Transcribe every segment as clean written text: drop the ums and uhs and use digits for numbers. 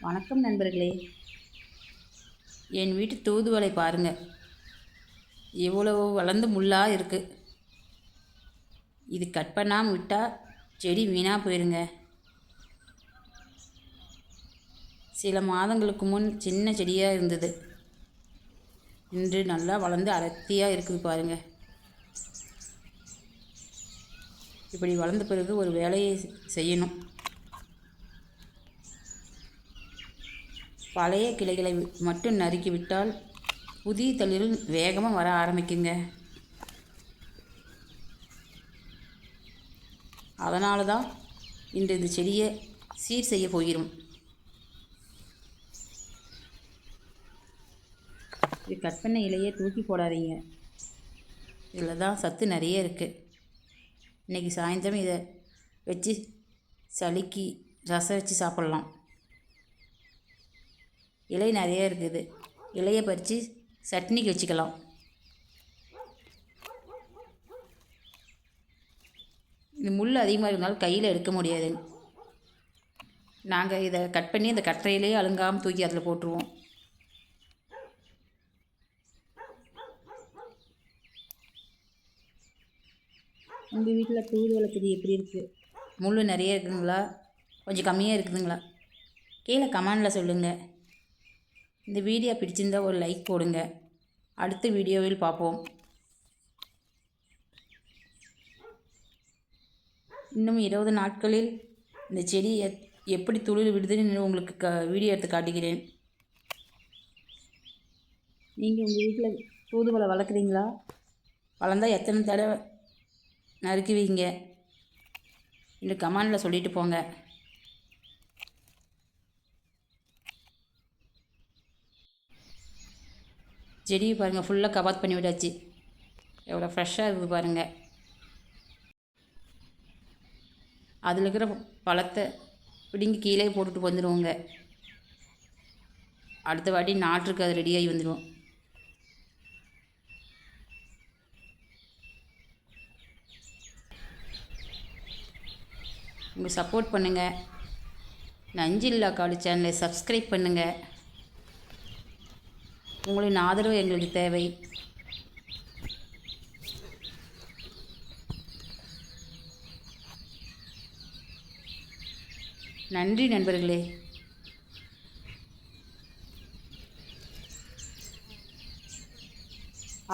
வணக்கம் நண்பர்களே. என் வீட்டு தூதுவளை பாருங்கள், எவ்வளவு வளர்ந்து முள்ளாக இருக்குது. இது கட் பண்ணாமல் விட்டால் செடி வீணாக போயிருங்க. சில மாதங்களுக்கு முன் சின்ன செடியாக இருந்தது, இன்று நல்லா வளர்ந்து அடர்த்தியாக இருக்குது பாருங்கள். இப்படி வளர்ந்த பிறகு ஒரு வேலையை செய்யணும். பழைய கிளைகளை மட்டும் நறுக்கி விட்டால் புதிய தளிர்கள் வேகமாக வர ஆரம்பிக்குங்க. அதனால தான் இன்று இந்த செடியை சீர் செய்ய போகிறோம். இது கட் பண்ண இலையை தூக்கி போடாதீங்க, இதில் தான் சத்து நிறைய இருக்குது. இன்றைக்கி சாயந்தரம் இதை வச்சு சளிக்கு ரசம் வச்சு சாப்பிட்லாம். இலை நிறைய இருக்குது, இலையை பறித்து சட்னிக்கு வச்சுக்கலாம். இந்த முள் அதிகமாக இருந்தாலும் கையில் எடுக்க முடியாது. நாங்கள் இதை கட் பண்ணி இந்த கற்றையிலே அழுங்காமல் தூக்கி அதில் போட்டுருவோம். உங்கள் வீட்டில் தூதுவளை செடி எப்படி இருக்குது? முள் நிறைய இருக்குதுங்களா, கொஞ்சம் கம்மியாக இருக்குதுங்களா? கீழே கமெண்டில் சொல்லுங்கள். இந்த வீடியோ பிடிச்சிருந்தால் ஒரு லைக் போடுங்க. அடுத்த வீடியோவில் பார்ப்போம். இன்னும் 20 நாட்களில் இந்த செடி எப்படி துளிர் விடுதுன்னு உங்களுக்கு வீடியோ எடுத்து காட்டுகிறேன். நீங்கள் உங்கள் வீட்டில் தூதுவளை வளர்க்குறீங்களா? வளர்ந்தால் எத்தனை தடவை நறுக்குவீங்க இந்த கமெண்டில் சொல்லிட்டு போங்க. செடியை பாருங்கள், ஃபுல்லாக கவர் பண்ணி விட்டாச்சு. எவ்வளோ ஃப்ரெஷ்ஷாக இருக்குது பாருங்கள். அதில் இருக்கிற பழத்தை பிடிங்கி கீழே போட்டுட்டு வந்துடுவோங்க. அடுத்த வாட்டி நாட்டுக்கு அது ரெடியாகி வந்துடுவோம். உங்கள் சப்போர்ட் பண்ணுங்கள். நஞ்சில்லா காடு சேனலை சப்ஸ்கிரைப் பண்ணுங்கள். உங்களின் ஆதரவு எங்களுக்கு தேவை. நன்றி நண்பர்களே.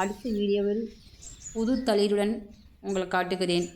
அடுத்த வீடியோவில் புது தளிருடன் உங்களை காட்டுகிறேன்.